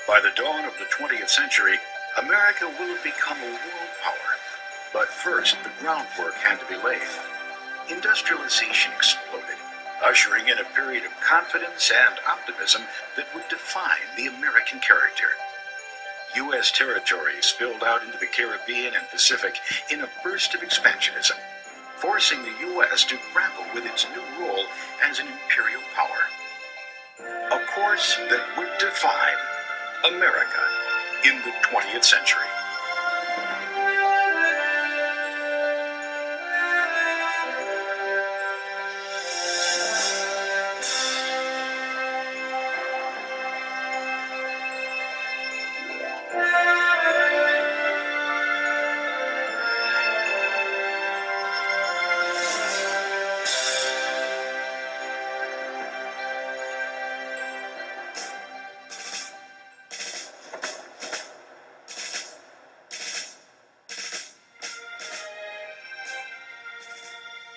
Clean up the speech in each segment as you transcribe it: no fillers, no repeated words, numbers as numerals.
By the dawn of the 20th century, America will have become a world power. But first, the groundwork had to be laid. Industrialization exploded, ushering in a period of confidence and optimism that would define the American character. U.S. territory spilled out into the Caribbean and Pacific in a burst of expansionism, forcing the U.S. to grapple with its new role as an imperial power. A course that would define America in the 20th century.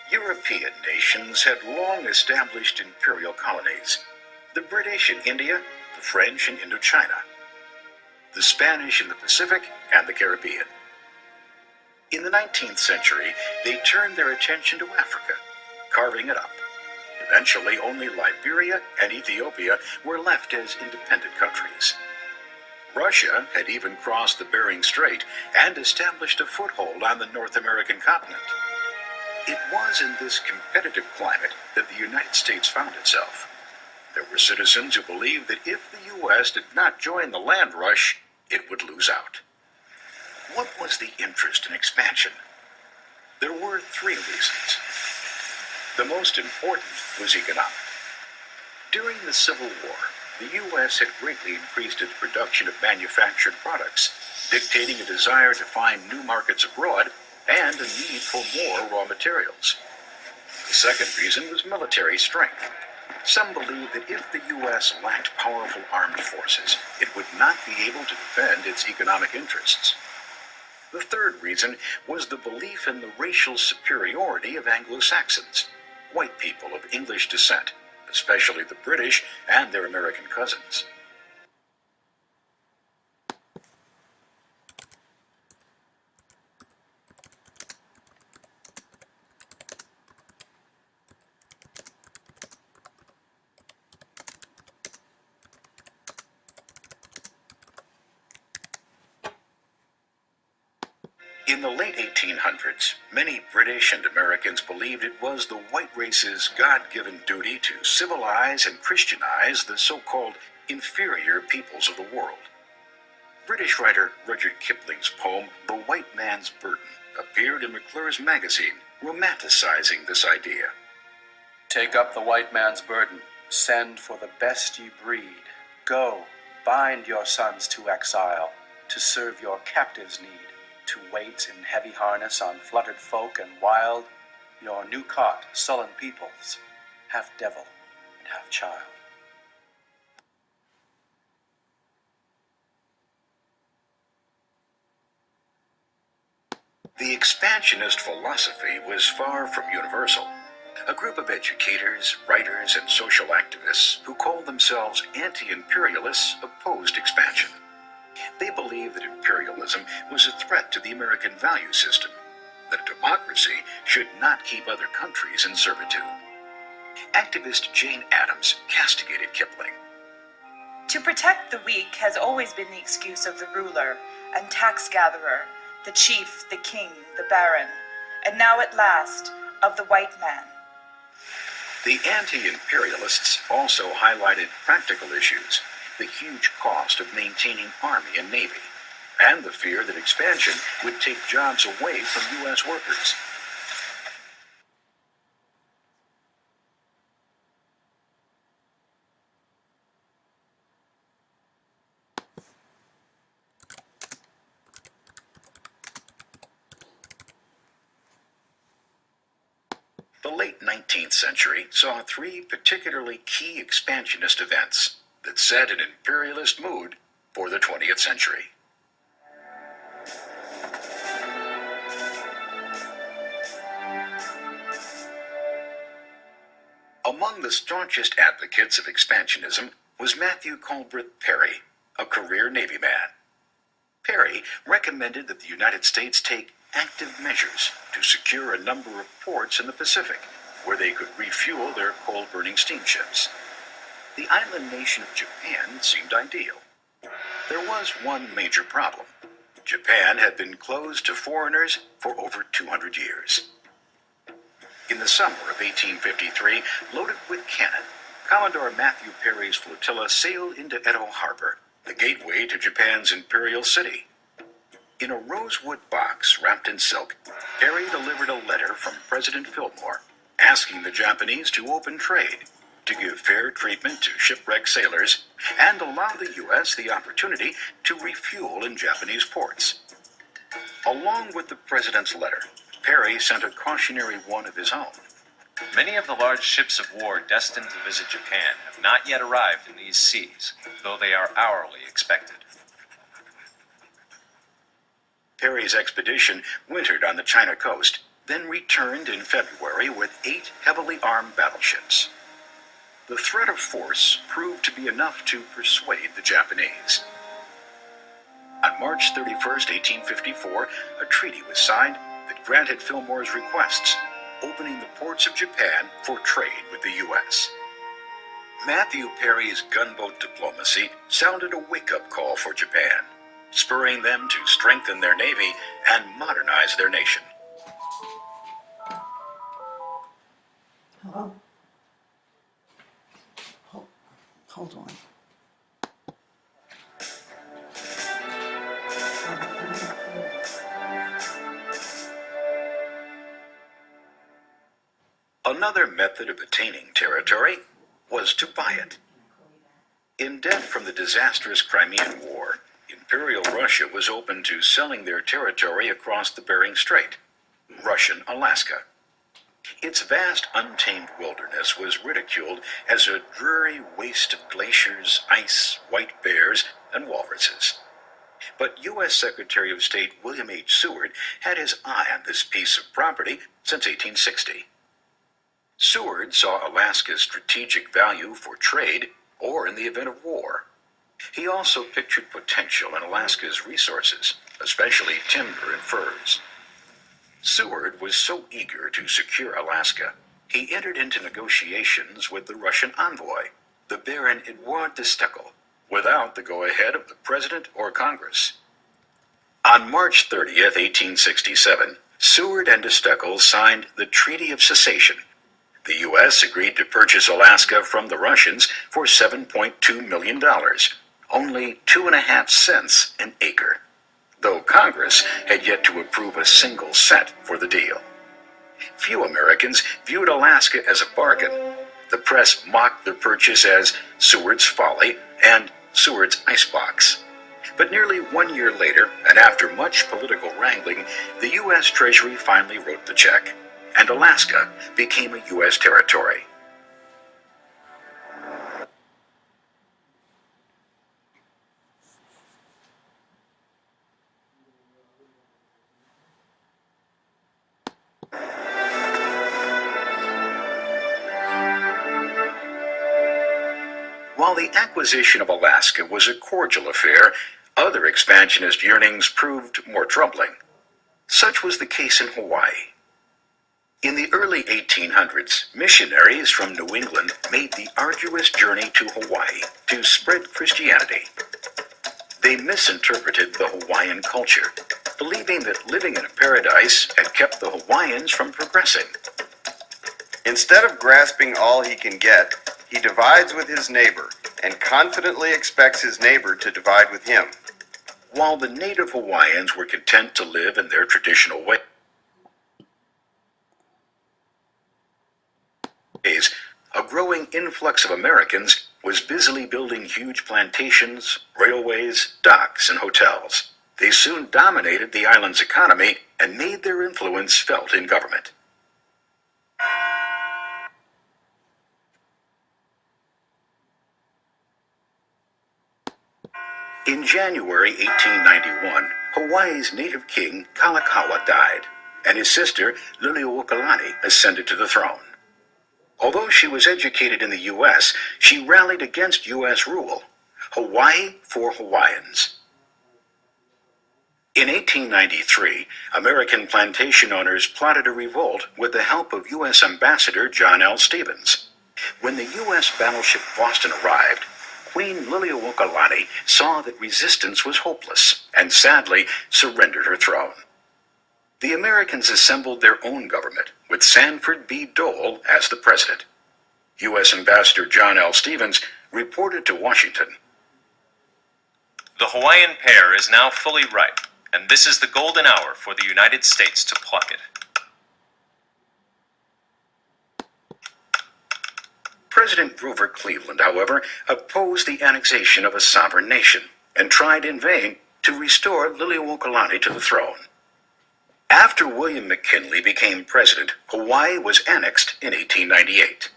European nations had long established imperial colonies. The British in India, the French in Indochina, the Spanish in the Pacific and the Caribbean. In the 19th century, they turned their attention to Africa, carving it up. Eventually, only Liberia and Ethiopia were left as independent countries. Russia had even crossed the Bering Strait and established a foothold on the North American continent. It was in this competitive climate that the United States found itself. There were citizens who believed that if the U.S. did not join the land rush, it would lose out. What was the interest in expansion? There were three reasons. The most important was economic. During the Civil War, the U.S. had greatly increased its production of manufactured products, dictating a desire to find new markets abroad and a need for more raw materials. The second reason was military strength. Some believed that if the U.S. lacked powerful armed forces, it would not be able to defend its economic interests. The third reason was the belief in the racial superiority of Anglo-Saxons, white people of English descent, especially the British and their American cousins. In the late 1800s, many British and Americans believed it was the white race's God-given duty to civilize and Christianize the so-called inferior peoples of the world. British writer Rudyard Kipling's poem, The White Man's Burden, appeared in McClure's magazine, romanticizing this idea. Take up the white man's burden, send for the best ye breed. Go, bind your sons to exile, to serve your captives' need. To wait in heavy harness on fluttered folk and wild, your new-caught, sullen peoples, half devil and half child. The expansionist philosophy was far from universal. A group of educators, writers, and social activists who called themselves anti-imperialists opposed expansion. They believed that imperialism was a threat to the American value system, that democracy should not keep other countries in servitude. Activist Jane Addams castigated Kipling. To protect the weak has always been the excuse of the ruler and tax gatherer, the chief, the king, the baron, and now at last of the white man. The anti-imperialists also highlighted practical issues, the huge cost of maintaining Army and Navy, and the fear that expansion would take jobs away from U.S. workers. The late 19th century saw three particularly key expansionist events that set an imperialist mood for the 20th century. Among the staunchest advocates of expansionism was Matthew Culbreth Perry, a career sincere Navy man. Perry recommended that the United States take active measures to secure a number of ports in the Pacific where they could refuel their coal-burning steamships. The island nation of Japan seemed ideal. There was one major problem. Japan had been closed to foreigners for over 200 years. In the summer of 1853, loaded with cannon, Commodore Matthew Perry's flotilla sailed into Edo Harbor, the gateway to Japan's imperial city. In a rosewood box wrapped in silk, Perry delivered a letter from President Fillmore asking the Japanese to open trade, to give fair treatment to shipwrecked sailors, and allow the U.S. the opportunity to refuel in Japanese ports. Along with the president's letter, Perry sent a cautionary one of his own. Many of the large ships of war destined to visit Japan have not yet arrived in these seas, though they are hourly expected. Perry's expedition wintered on the China coast, then returned in February with 8 heavily armed battleships. The threat of force proved to be enough to persuade the Japanese. On March 31, 1854, a treaty was signed that granted Fillmore's requests, opening the ports of Japan for trade with the U.S. Matthew Perry's gunboat diplomacy sounded a wake-up call for Japan, spurring them to strengthen their navy and modernize their nation. Hello? Hold on. Another method of attaining territory was to buy it. In debt from the disastrous Crimean War, Imperial Russia was open to selling their territory across the Bering Strait, Russian Alaska. Its vast untamed wilderness was ridiculed as a dreary waste of glaciers, ice, white bears, and walruses. But U.S. Secretary of State William H. Seward had his eye on this piece of property since 1860. Seward saw Alaska's strategic value for trade or in the event of war. He also pictured potential in Alaska's resources, especially timber and furs. Seward was so eager to secure Alaska, he entered into negotiations with the Russian envoy, the Baron Eduard de Steckel, without the go-ahead of the President or Congress. On March 30th, 1867, Seward and de Steckel signed the Treaty of Cessation. The U.S. agreed to purchase Alaska from the Russians for $7.2 million, only 2.5 cents an acre, though Congress had yet to approve a single cent for the deal. Few Americans viewed Alaska as a bargain. The press mocked the purchase as Seward's folly and Seward's icebox. But nearly 1 year later, and after much political wrangling, the U.S. Treasury finally wrote the check, and Alaska became a U.S. territory. While the acquisition of Alaska was a cordial affair, other expansionist yearnings proved more troubling. Such was the case in Hawaii. In the early 1800s, missionaries from New England made the arduous journey to Hawaii to spread Christianity. They misinterpreted the Hawaiian culture, believing that living in a paradise had kept the Hawaiians from progressing. Instead of grasping all he can get, he divides with his neighbor and confidently expects his neighbor to divide with him. While the native Hawaiians were content to live in their traditional ways, a growing influx of Americans was busily building huge plantations, railways, docks, and hotels. They soon dominated the island's economy and made their influence felt in government. In January 1891, Hawaii's native king, Kalakaua, died, and his sister, Liliuokalani, ascended to the throne. Although she was educated in the U.S., she rallied against U.S. rule. Hawaii for Hawaiians. In 1893, American plantation owners plotted a revolt with the help of U.S. Ambassador John L. Stevens. When the U.S. battleship Boston arrived, Queen Liliuokalani saw that resistance was hopeless and sadly surrendered her throne. The Americans assembled their own government with Sanford B. Dole as the president. U.S. Ambassador John L. Stevens reported to Washington. The Hawaiian pear is now fully ripe, and this is the golden hour for the United States to pluck it. President Grover Cleveland, however, opposed the annexation of a sovereign nation and tried in vain to restore Liliuokalani to the throne. After William McKinley became president, Hawaii was annexed in 1898.